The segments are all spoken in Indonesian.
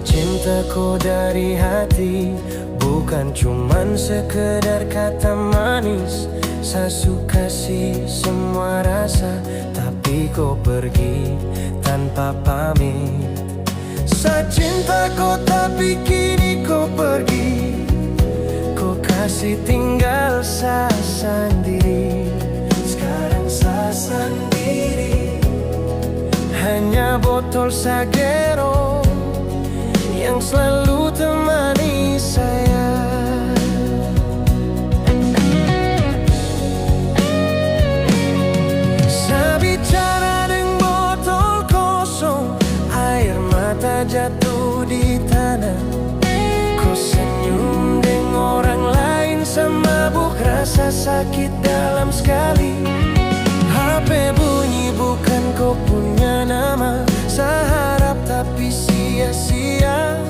Cintaku dari hati, bukan cuman sekedar kata manis. Saya suka sih semua rasa, tapi kau pergi tanpa pamit. Saya cinta kau tapi kini kau pergi. Kau kasih tinggal saya sendiri. Sekarang saya sendiri, hanya botol Sagero yang selalu temani saya. Saya bicara dengan botol kosong, air mata jatuh di tanah. Kau senyum dengan orang lain, semabuk rasa sakit dalam sekali. HP bunyi bukan kau punya nama. Saya harap tapi sia-sia.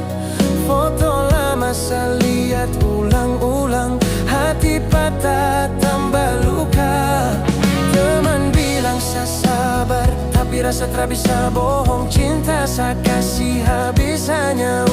Foto lama saya lihat ulang-ulang, hati patah tambah luka. Teman bilang saya sabar, tapi rasa tak bisa bohong. Cinta saya kasih habis hanya